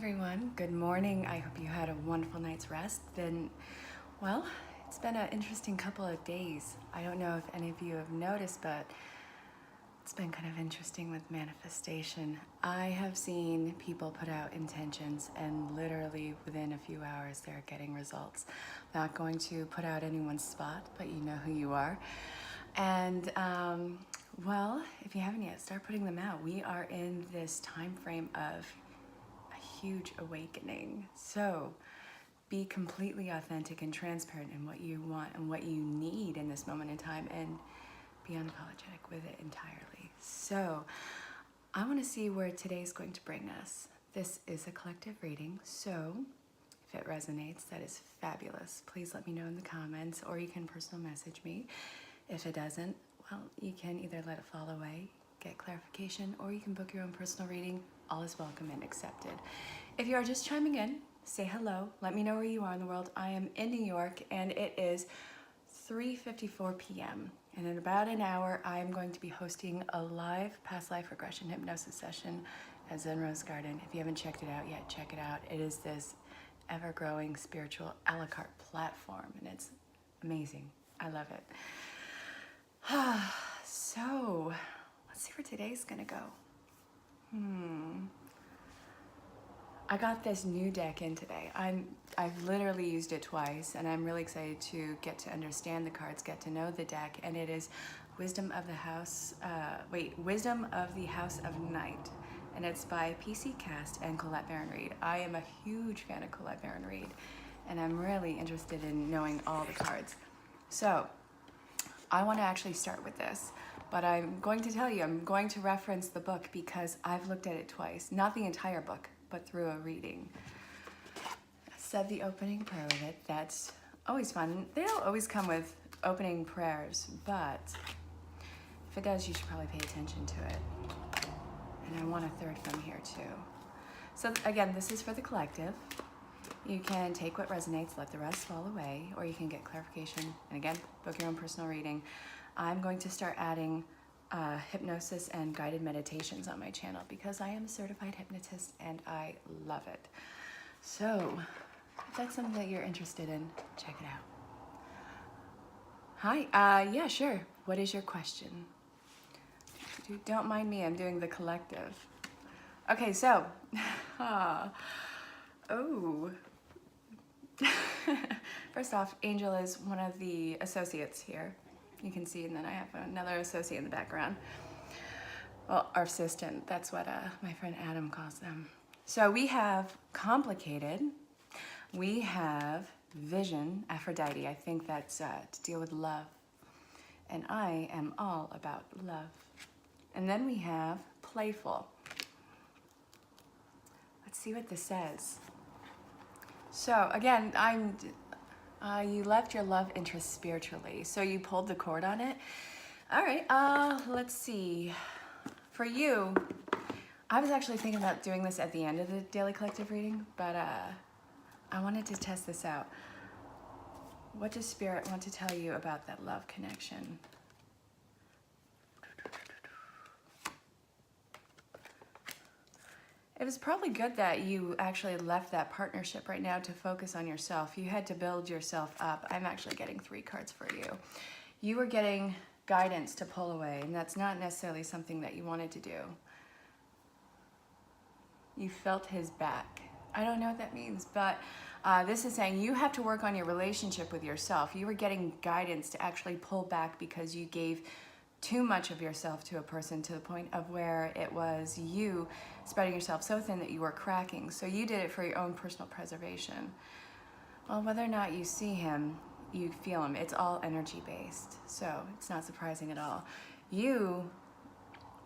everyone. Good morning. I hope you had a wonderful night's rest. It's been an interesting couple of days. I don't know if any of you have noticed, but it's been kind of interesting with manifestation. I have seen people put out intentions and literally within a few hours they're getting results. Not going to put out anyone's spot, but you know who you are. And if you haven't yet, start putting them out. We are in this time frame of a huge awakening. So be completely authentic and transparent in what you want and what you need in this moment in time, and be unapologetic with it entirely. So I want to see where today's going to bring us. This is a collective reading, so if it resonates, that is fabulous. Please let me know in the comments, or you can personal message me. If it doesn't, well, you can either let it fall away, get clarification, or you can book your own personal reading. All is welcome and accepted. If you are just chiming in, say hello. Let me know where you are in the world. I am in New York and it is 3:54 p.m. And in about an hour, I am going to be hosting a live past life regression hypnosis session at Zen Rose Garden. If you haven't checked it out yet, check it out. It is this ever-growing spiritual a la carte platform, and it's amazing. I love it. So let's see where today's gonna go. I got this new deck in today. I've literally used it twice, and I'm really excited to get to understand the cards, get to know the deck, and it is Wisdom of the House of Night, and it's by PC Cast and Colette Baron-Reid. I am a huge fan of Colette Baron-Reid, and I'm really interested in knowing all the cards. So I want to actually start with this, but I'm going to tell you, I'm going to reference the book because I've looked at it twice. Not the entire book, but through a reading. I said the opening prayer with it. That's always fun. They don't always come with opening prayers, but if it does, you should probably pay attention to it. And I want a third from here too. So again, this is for the collective. You can take what resonates, let the rest fall away, or you can get clarification, and again, book your own personal reading. I'm going to start adding hypnosis and guided meditations on my channel because I am a certified hypnotist and I love it. So if that's something that you're interested in, check it out. Hi, yeah, sure. What is your question? Don't mind me, I'm doing the collective. Okay, so, first off, Angel is one of the associates here. You can see, and then I have another associate in the background. Well, our assistant, that's what my friend Adam calls them. So we have complicated, we have vision, Aphrodite. I think that's to deal with love. And I am all about love. And then we have playful. Let's see what this says. So again, you left your love interest spiritually, so you pulled the cord on it. All right, let's see. For you, I was actually thinking about doing this at the end of the daily collective reading, but I wanted to test this out. What does Spirit want to tell you about that love connection? It was probably good that you actually left that partnership right now to focus on yourself. You had to build yourself up. I'm actually getting 3 cards for you. You were getting guidance to pull away, and that's not necessarily something that you wanted to do. You felt his back. I don't know what that means, but this is saying you have to work on your relationship with yourself. You were getting guidance to actually pull back because you gave too much of yourself to a person, to the point of where it was you spreading yourself so thin that you were cracking. So you did it for your own personal preservation. Well, whether or not you see him, you feel him. It's all energy based, so it's not surprising at all. You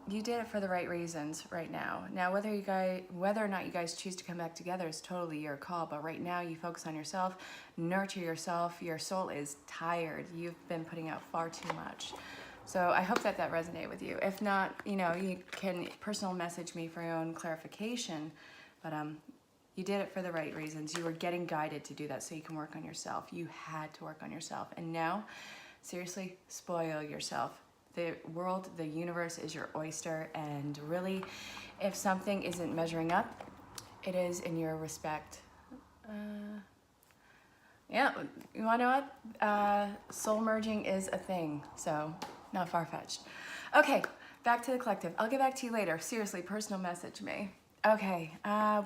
did it for the right reasons right now. Now, whether or not you guys choose to come back together is totally your call, but right now you focus on yourself, nurture yourself. Your soul is tired. You've been putting out far too much. So I hope that resonated with you. If not, you can personal message me for your own clarification, but you did it for the right reasons. You were getting guided to do that so you can work on yourself. You had to work on yourself. And now, seriously, spoil yourself. The world, the universe is your oyster, and really, if something isn't measuring up, it is in your respect. Yeah, you wanna know what? Soul merging is a thing, so not far-fetched. Okay, back to the collective. I'll get back to you later. Seriously, personal message me. Okay,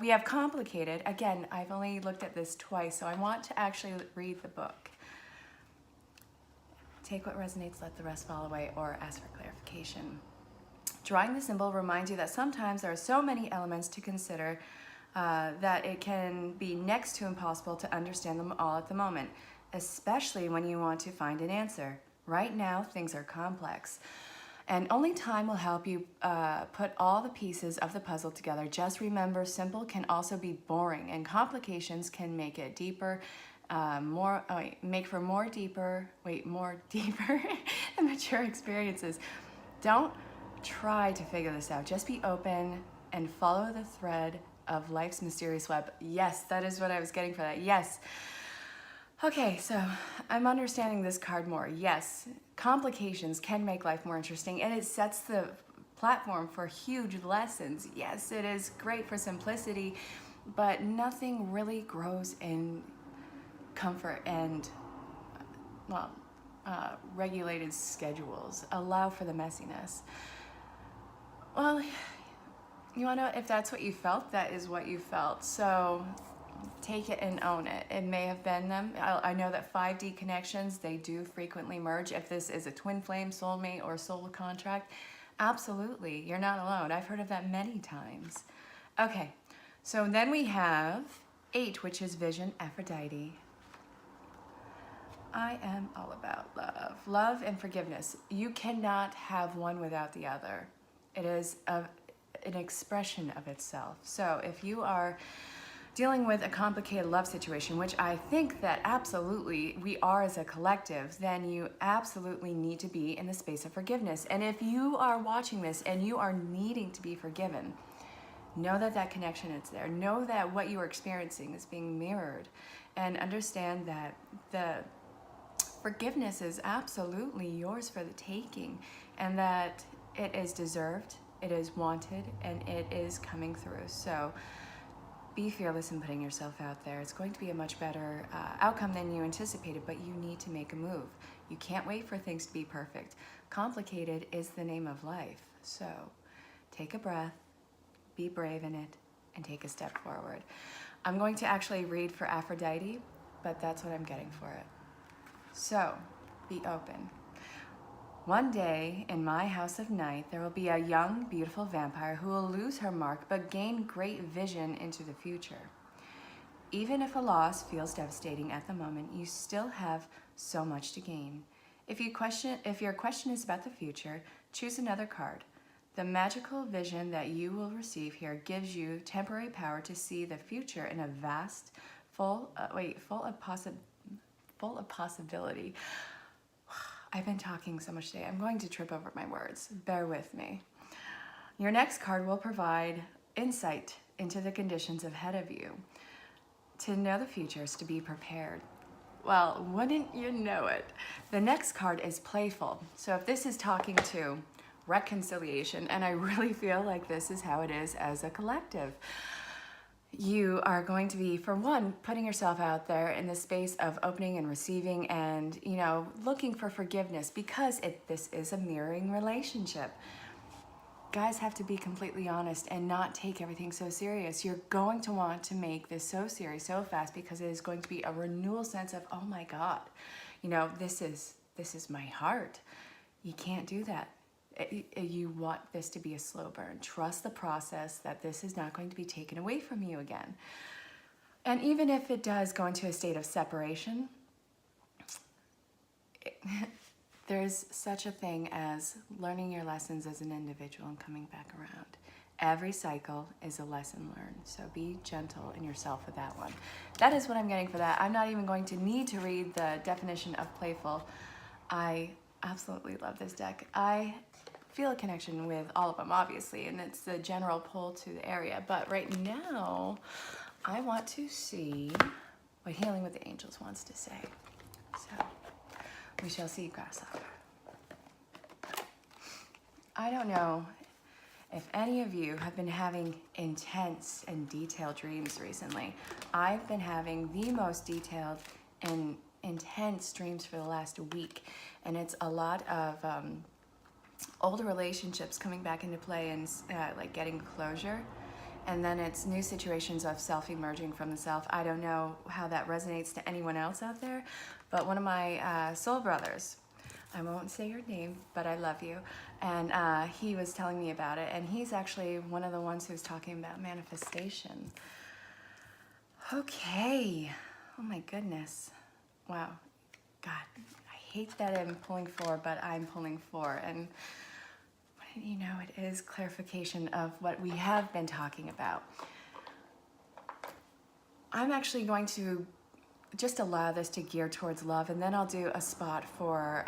we have complicated. Again, I've only looked at this twice, so I want to actually read the book. Take what resonates, let the rest fall away, or ask for clarification. Drawing the symbol reminds you that sometimes there are so many elements to consider that it can be next to impossible to understand them all at the moment, especially when you want to find an answer. Right now, things are complex, and only time will help you put all the pieces of the puzzle together. Just remember, simple can also be boring, and complications can make it deeper, more deeper and mature experiences. Don't try to figure this out. Just be open and follow the thread of life's mysterious web. Yes, that is what I was getting for that. Yes. Okay, so I'm understanding this card more. Yes, complications can make life more interesting, and it sets the platform for huge lessons. Yes, it is great for simplicity, but nothing really grows in comfort and, well, regulated schedules. Allow for the messiness. Well, you wanna know, if that's what you felt, that is what you felt. So take it and own it. It may have been them. I know that 5D connections, they do frequently merge. If this is a twin flame, soulmate, or soul contract, absolutely, you're not alone. I've heard of that many times. Okay, so then we have 8, which is Vision, Aphrodite. I am all about love. Love and forgiveness. You cannot have one without the other. It is an expression of itself. So if you are dealing with a complicated love situation, which I think that absolutely we are as a collective, then you absolutely need to be in the space of forgiveness. And if you are watching this and you are needing to be forgiven, know that that connection is there. Know that what you are experiencing is being mirrored, and understand that the forgiveness is absolutely yours for the taking, and that it is deserved, it is wanted, and it is coming through. So be fearless in putting yourself out there. It's going to be a much better outcome than you anticipated, but you need to make a move. You can't wait for things to be perfect. Complicated is the name of life. So take a breath, be brave in it, and take a step forward. I'm going to actually read for Aphrodite, but that's what I'm getting for it. So be open. One day, in my house of night, there will be a young, beautiful vampire who will lose her mark but gain great vision into the future. Even if a loss feels devastating at the moment, you still have so much to gain. If your question is about the future, choose another card. The magical vision that you will receive here gives you temporary power to see the future in a vast, full of possibility. I've been talking so much today. I'm going to trip over my words. Bear with me. Your next card will provide insight into the conditions ahead of you. To know the future is to be prepared. Well, wouldn't you know it? The next card is playful. So if this is talking to reconciliation, and I really feel like this is how it is as a collective, you are going to be, for one, putting yourself out there in the space of opening and receiving, and, you know, looking for forgiveness, because this is a mirroring relationship. Guys have to be completely honest and not take everything so serious. You're going to want to make this so serious so fast, because it is going to be a renewal sense of, oh my God, you know, this is my heart. You can't do that. You want this to be a slow burn. Trust the process, that this is not going to be taken away from you again. And even if it does go into a state of separation, there's such a thing as learning your lessons as an individual and coming back around. Every cycle is a lesson learned, so be gentle in yourself with that one. That is what I'm getting for that. I'm not even going to need to read the definition of playful. I absolutely love this deck. I feel a connection with all of them, obviously, and it's the general pull to the area. But right now, I want to see what Healing with the Angels wants to say. So we shall see, Grasshopper. I don't know if any of you have been having intense and detailed dreams recently, I've been having the most detailed and intense dreams for the last week. And it's a lot of older relationships coming back into play and like getting closure. And then it's new situations of self-emerging from the self. I don't know how that resonates to anyone else out there, but one of my soul brothers, I won't say your name, but I love you, and he was telling me about it, and he's actually one of the ones who's talking about manifestation. Okay. Oh my goodness. Wow. God, I hate that I'm pulling for, but I'm pulling for, and you know, it is clarification of what we have been talking about. I'm actually going to just allow this to gear towards love, and then I'll do a spot for,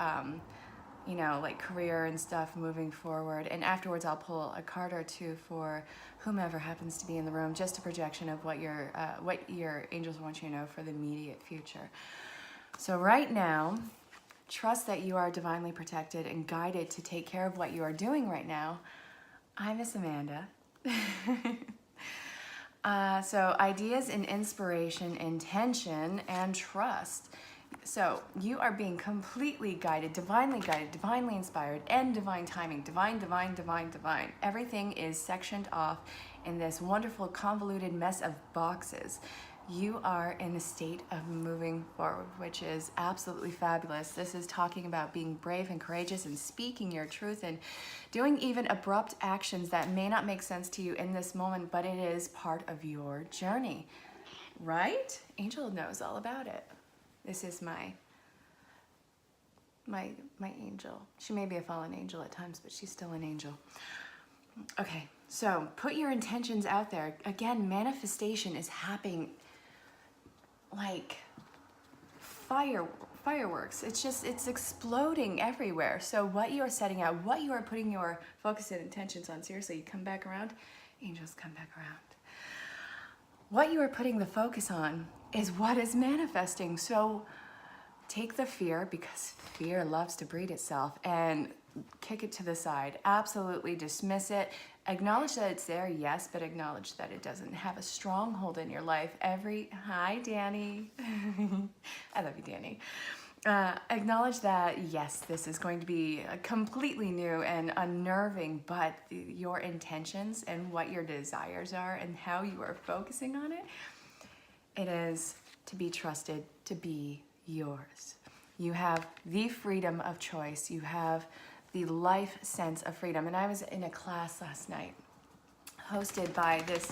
you know, like career and stuff moving forward. And afterwards, I'll pull a card or two for whomever happens to be in the room, just a projection of what your angels want you to know for the immediate future. So right now, trust that you are divinely protected and guided to take care of what you are doing right now. I'm Miss Amanda. So ideas and inspiration, intention, and trust. So you are being completely guided, divinely inspired, and divine timing. Divine. Everything is sectioned off in this wonderful convoluted mess of boxes. You are in a state of moving forward, which is absolutely fabulous. This is talking about being brave and courageous and speaking your truth and doing even abrupt actions that may not make sense to you in this moment, but it is part of your journey, right? Angel knows all about it. This is my angel. She may be a fallen angel at times, but she's still an angel. Okay, so put your intentions out there. Again, manifestation is happening like fireworks. It's exploding everywhere. So what you are setting out, what you are putting your focus and intentions on, seriously, you come back around, angels come back around. What you are putting the focus on is what is manifesting. So take the fear, because fear loves to breed itself, and kick it to the side. Absolutely dismiss it. Acknowledge that it's there, yes, but acknowledge that it doesn't have a stronghold in your life. Hi, Danny. I love you, Danny. Acknowledge that, yes, this is going to be completely new and unnerving, but your intentions and what your desires are and how you are focusing on it, it is to be trusted, to be yours. You have the freedom of choice. You have the life sense of freedom. And I was in a class last night hosted by this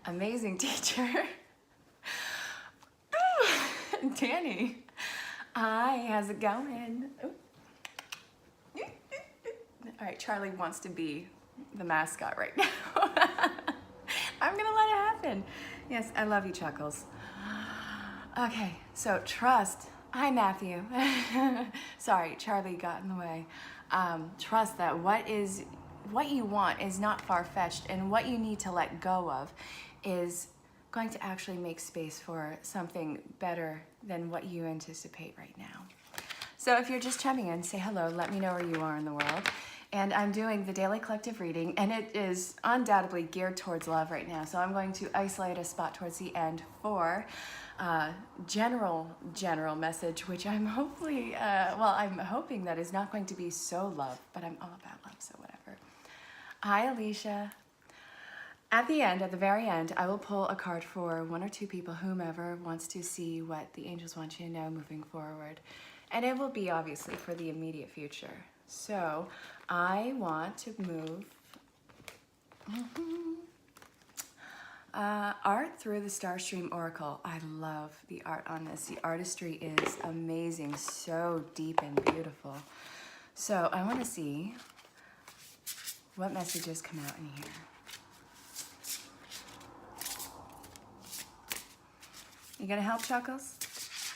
amazing teacher, Danny. Hi, how's it going? Ooh. All right, Charlie wants to be the mascot right now. I'm gonna let it happen. Yes, I love you, Chuckles. Okay, so trust. Hi, Matthew. Sorry, Charlie got in the way. Trust that what you want is not far-fetched, and what you need to let go of is going to actually make space for something better than what you anticipate right now. So if you're just chiming in, say hello, let me know where you are in the world. And I'm doing the daily collective reading, and it is undoubtedly geared towards love right now. So I'm going to isolate a spot towards the end for general message, which I'm hopefully, I'm hoping that is not going to be so love, but I'm all about love, so whatever. Hi, Alicia. At the very end, I will pull a card for one or two people, whomever wants to see what the angels want you to know moving forward. And it will be obviously for the immediate future. So I want to move art through the Starstream Oracle. I love the art on this. The artistry is amazing, so deep and beautiful. So I want to see what messages come out in here. You gonna help, Chuckles?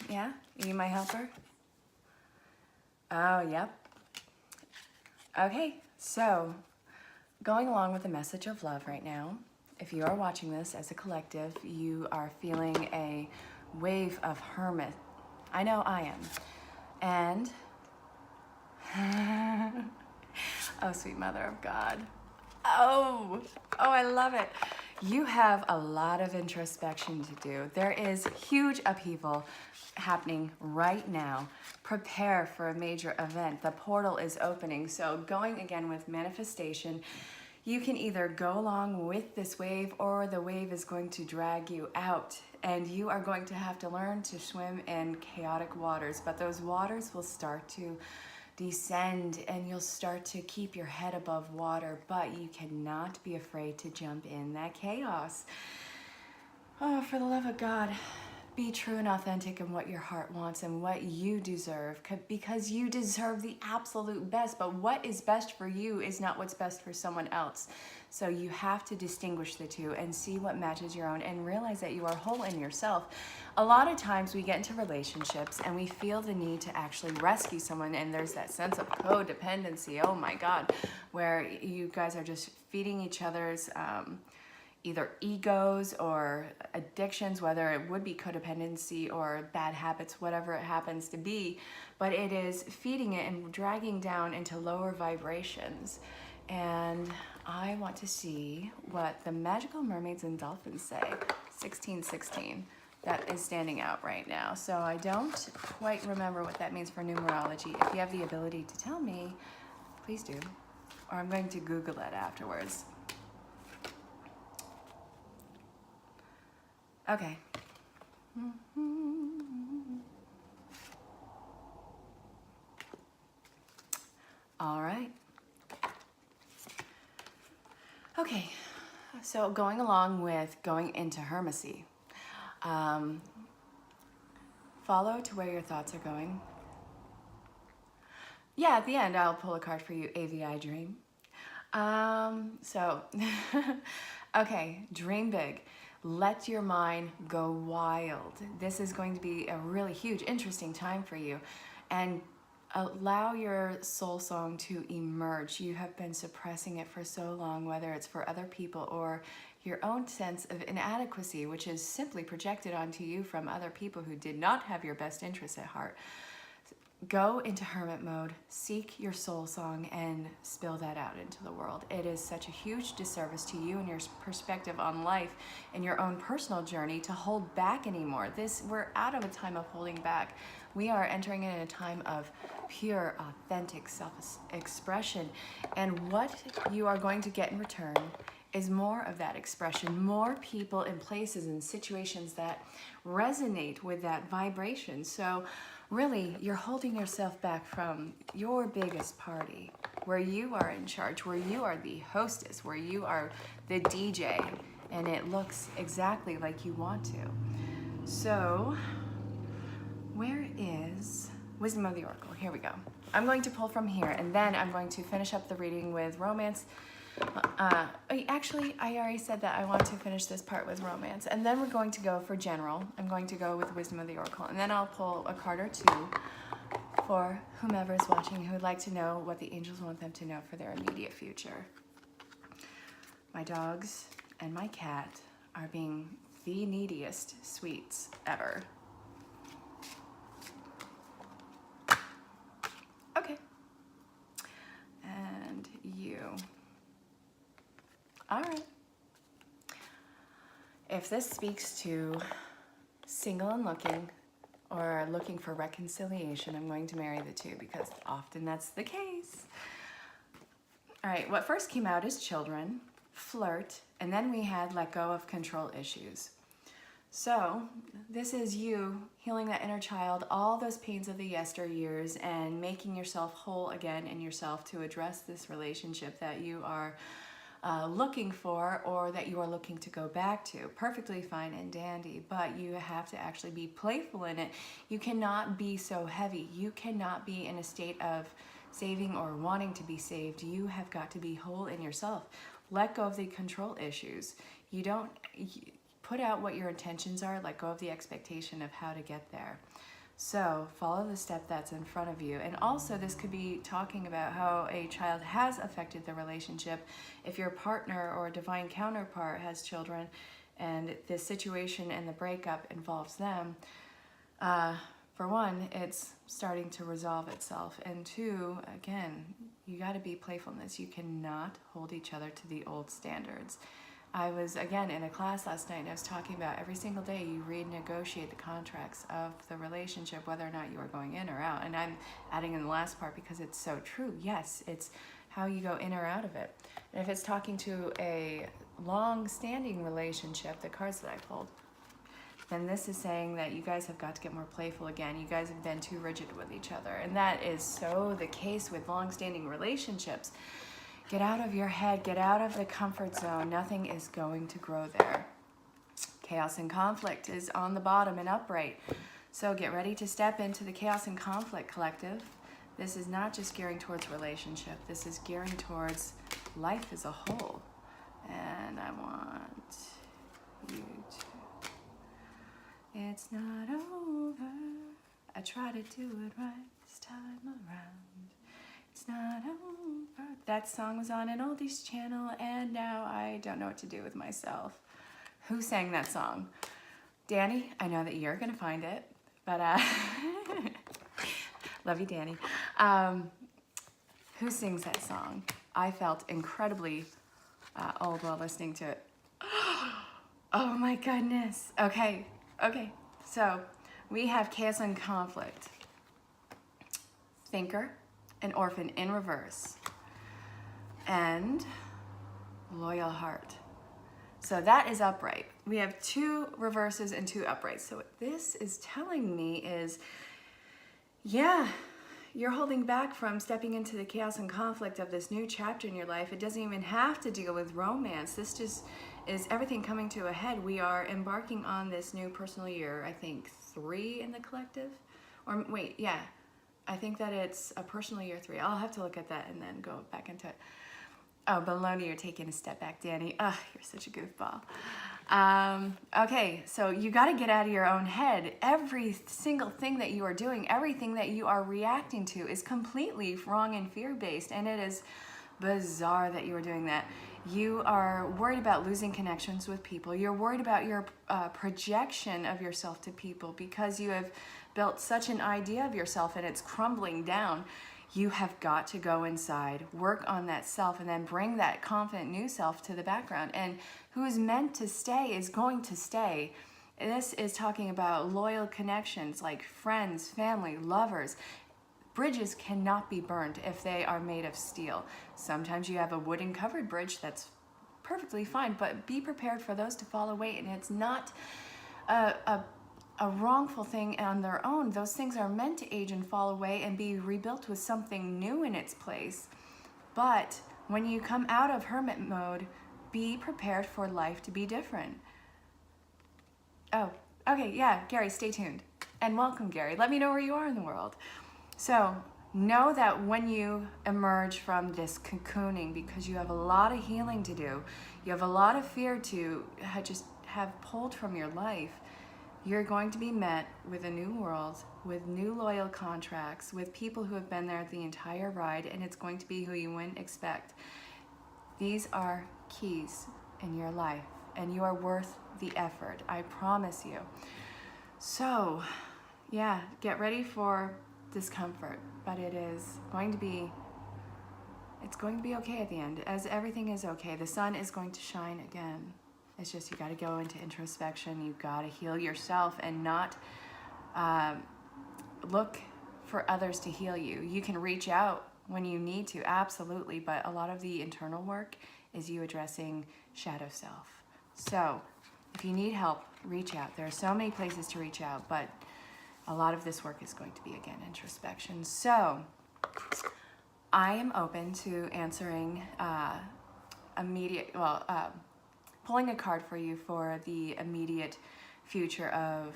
Yeah? Are you my helper? Oh, yep. Okay, so going along with the message of love right now, if you are watching this as a collective, you are feeling a wave of hermit. I know I am. And Oh, sweet mother of God. Oh, I love it. You have a lot of introspection to do. There is huge upheaval happening right now. Prepare for a major event. The portal is opening. So going again with manifestation, you can either go along with this wave or the wave is going to drag you out. And you are going to have to learn to swim in chaotic waters. But those waters will start to descend and you'll start to keep your head above water, but you cannot be afraid to jump in that chaos. Oh, for the love of God, be true and authentic in what your heart wants and what you deserve, because you deserve the absolute best, but what is best for you is not what's best for someone else. So you have to distinguish the two and see what matches your own and realize that you are whole in yourself. A lot of times we get into relationships and we feel the need to actually rescue someone, and there's that sense of codependency, oh my God, where you guys are just feeding each other's either egos or addictions, whether it would be codependency or bad habits, whatever it happens to be, but it is feeding it and dragging down into lower vibrations. And I want to see what the magical mermaids and dolphins say. 1616, that is standing out right now. So I don't quite remember what that means for numerology. If you have the ability to tell me, please do, or I'm going to Google it afterwards. Okay. All right. Okay, so going along with going into hermesy, follow to where your thoughts are going. Yeah, at the end, I'll pull a card for you, AVI Dream. Okay, dream big. Let your mind go wild. This is going to be a really huge, interesting time for you. And allow your soul song to emerge. You have been suppressing it for so long, whether it's for other people or your own sense of inadequacy, which is simply projected onto you from other people who did not have your best interests at heart. Go into hermit mode, seek your soul song, and spill that out into the world. It is such a huge disservice to you and your perspective on life and your own personal journey to hold back anymore. We're out of a time of holding back. We are entering in a time of pure, authentic self-expression. And what you are going to get in return is more of that expression, more people and places and situations that resonate with that vibration. So really, you're holding yourself back from your biggest party, where you are in charge, where you are the hostess, where you are the DJ, and it looks exactly like you want to. So, where is Wisdom of the Oracle? Here we go. I'm going to pull from here, and then I'm going to finish up the reading with romance. Actually, I already said that I want to finish this part with romance, and then we're going to go for general. I'm going to go with Wisdom of the Oracle, and then I'll pull a card or two for whomever is watching who would like to know what the angels want them to know for their immediate future. My dogs and my cat are being the neediest sweets ever. Okay. And you. All right. If this speaks to single and looking or looking for reconciliation, I'm going to marry the two because often that's the case. All right, what first came out is children, flirt, and then we had let go of control issues. So this is you healing that inner child, all those pains of the yesteryears, and making yourself whole again in yourself to address this relationship that you are looking for or that you are looking to go back to. Perfectly fine and dandy, but you have to actually be playful in it. You cannot be so heavy. You cannot be in a state of saving or wanting to be saved. You have got to be whole in yourself. Let go of the control issues. You don't put out what your intentions are, let go of the expectation of how to get there. So follow the step that's in front of you. And also this could be talking about how a child has affected the relationship. If your partner or divine counterpart has children and the situation and the breakup involves them, for one, it's starting to resolve itself. And two, again, You got to be playfulness. You cannot hold each other to the old standards. I was, again, in a class last night, and I was talking about every single day you renegotiate the contracts of the relationship, whether or not you are going in or out. And I'm adding in the last part because it's so true. Yes, it's how you go in or out of it. And if it's talking to a long-standing relationship, the cards that I pulled, then this is saying that you guys have got to get more playful again. You guys have been too rigid with each other. And that is so the case with long-standing relationships. Get out of your head, get out of the comfort zone. Nothing is going to grow there. Chaos and conflict is on the bottom and upright. So get ready to step into the chaos and conflict collective. This is not just gearing towards relationship. This is gearing towards life as a whole. And I want you to... It's not over. I try to do it right this time around. It's not over. That song was on an oldies channel, and now I don't know what to do with myself. Who sang that song? Danny, I know that you're gonna find it, but love you, Danny. Who sings that song? I felt incredibly old while listening to it. Oh my goodness. Okay, so we have chaos and conflict. Thinker, an orphan in reverse, and loyal heart. So that is upright. We have 2 reverses and 2 uprights. So what this is telling me is, yeah, you're holding back from stepping into the chaos and conflict of this new chapter in your life. It doesn't even have to deal with romance. This just is everything coming to a head. We are embarking on this new personal year, I think 3 in the collective, or wait, yeah. I think that it's a personal year 3. I'll have to look at that and then go back into it. Oh, baloney, you're taking a step back, Danny. Ugh, you're such a goofball. Okay, so you got to get out of your own head. Every single thing that you are doing, everything that you are reacting to is completely wrong and fear-based, and it is bizarre that you are doing that. You are worried about losing connections with people. You're worried about your projection of yourself to people because you have built such an idea of yourself and it's crumbling down. You have got to go inside, work on that self, and then bring that confident new self to the background. And who is meant to stay is going to stay. This is talking about loyal connections like friends, family, lovers. Bridges cannot be burned if they are made of steel. Sometimes you have a wooden covered bridge that's perfectly fine, but be prepared for those to fall away. And it's not a wrongful thing on their own. Those things are meant to age and fall away and be rebuilt with something new in its place. But when you come out of hermit mode, be prepared for life to be different. Oh, okay, yeah, Gary, stay tuned. And welcome, Gary. Let me know where you are in the world. So know that when you emerge from this cocooning, because you have a lot of healing to do, you have a lot of fear to just have pulled from your life, you're going to be met with a new world, with new loyal contracts, with people who have been there the entire ride, and it's going to be who you wouldn't expect. These are keys in your life, and you are worth the effort, I promise you. So, yeah, get ready for discomfort, but it's going to be okay at the end, as everything is okay. The sun is going to shine again. It's just you got to go into introspection. You got to heal yourself and not look for others to heal you. You can reach out when you need to, absolutely, but a lot of the internal work is you addressing shadow self. So if you need help, reach out. There are so many places to reach out, but a lot of this work is going to be, again, introspection. So I am open to answering pulling a card for you for the immediate future of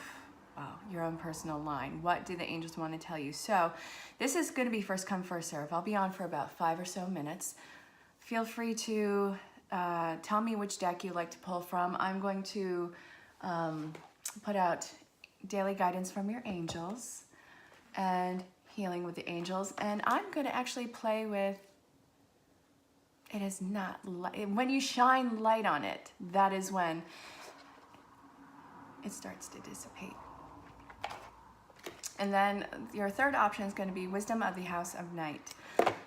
your own personal line. What do the angels want to tell you? So this is going to be first come, first serve. I'll be on for about 5 or so minutes. Feel free to tell me which deck you like to pull from. I'm going to put out daily guidance from your angels and healing with the angels. And I'm going to actually play with, it is not light. When you shine light on it, that is when it starts to dissipate. And then your third option is going to be Wisdom of the House of Night.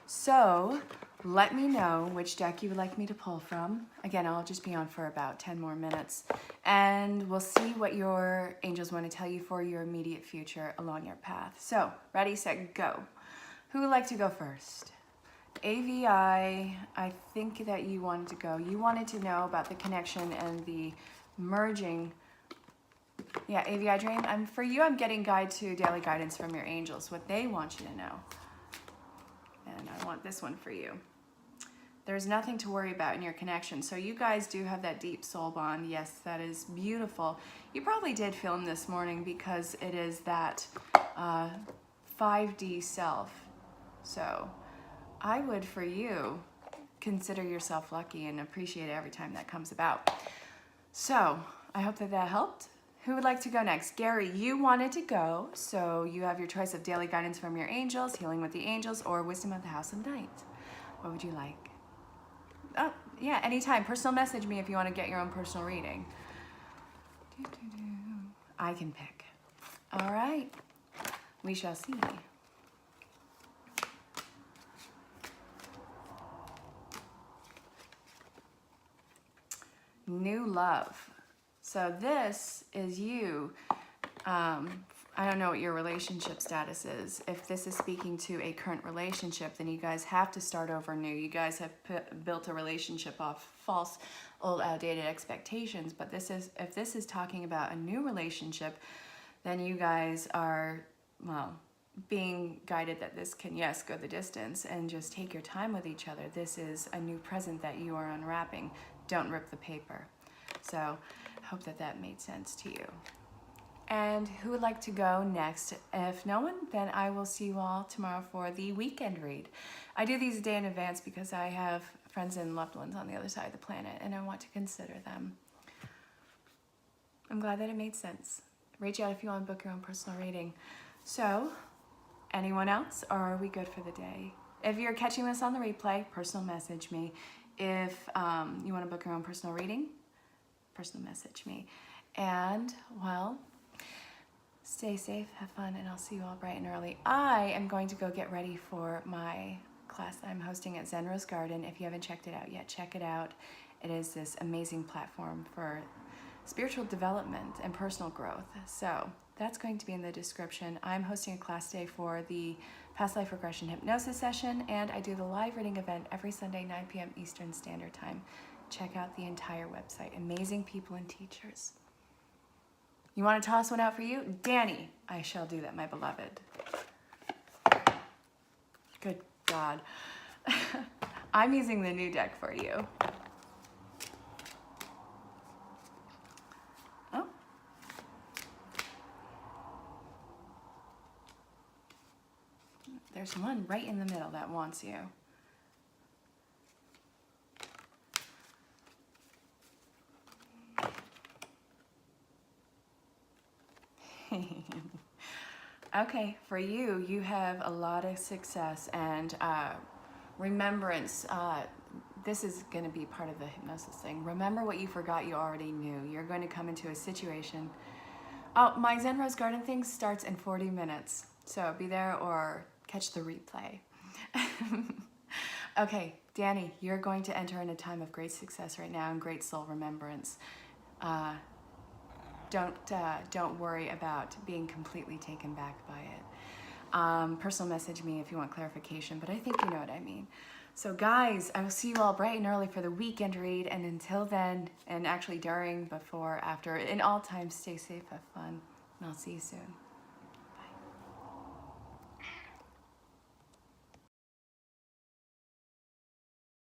So let me know which deck you would like me to pull from. Again, I'll just be on for about 10 more minutes. And we'll see what your angels want to tell you for your immediate future along your path. So, ready, set, go. Who would like to go first? AVI, I think that you wanted to go. You wanted to know about the connection and the merging. Yeah, AVI Dream. For you, I'm getting guide to daily guidance from your angels, what they want you to know. And I want this one for you. There's nothing to worry about in your connection. So you guys do have that deep soul bond. Yes, that is beautiful. You probably did film this morning because it is that 5D self. So I would, for you, consider yourself lucky and appreciate it every time that comes about. So I hope that that helped. Who would like to go next? Gary, you wanted to go, so you have your choice of daily guidance from your angels, healing with the angels, or wisdom of the house of night. What would you like? Oh, yeah, anytime. Personal message me if you want to get your own personal reading. I can pick. All right, we shall see. New love. So this is you. I don't know what your relationship status is. If this is speaking to a current relationship, then you guys have to start over new. You guys have built a relationship off false, old, outdated expectations. But if this is talking about a new relationship, then you guys are, well, being guided that this can, yes, go the distance and just take your time with each other. This is a new present that you are unwrapping. Don't rip the paper. So I hope that that made sense to you. And who would like to go next? If no one, then I will see you all tomorrow for the weekend read. I do these a day in advance because I have friends and loved ones on the other side of the planet and I want to consider them. I'm glad that it made sense. Reach out if you want to book your own personal reading. So, anyone else, or are we good for the day? If you're catching this on the replay, personal message me. If you want to book your own personal reading, personal message me. And, well, stay safe, have fun, and I'll see you all bright and early. I am going to go get ready for my class that I'm hosting at Zen Rose Garden. If you haven't checked it out yet, check it out. It is this amazing platform for spiritual development and personal growth. So that's going to be in the description. I'm hosting a class day for the past life regression hypnosis session, and I do the live reading event every Sunday, 9 p.m. Eastern Standard Time. Check out the entire website. Amazing people and teachers. You want to toss one out for you? Danny, I shall do that, my beloved. Good God. I'm using the new deck for you. Oh. There's one right in the middle that wants you. Okay, for you, you have a lot of success and remembrance. This is going to be part of the hypnosis thing. Remember what you forgot you already knew. You're going to come into a situation. Oh, my Zen Rose Garden thing starts in 40 minutes. So be there or catch the replay. Okay, Danny, you're going to enter in a time of great success right now and great soul remembrance. Don't worry about being completely taken back by it. Personal message me if you want clarification, but I think you know what I mean. So guys, I will see you all bright and early for the weekend read, and until then, and actually during, before, after, in all times, stay safe, have fun, and I'll see you soon.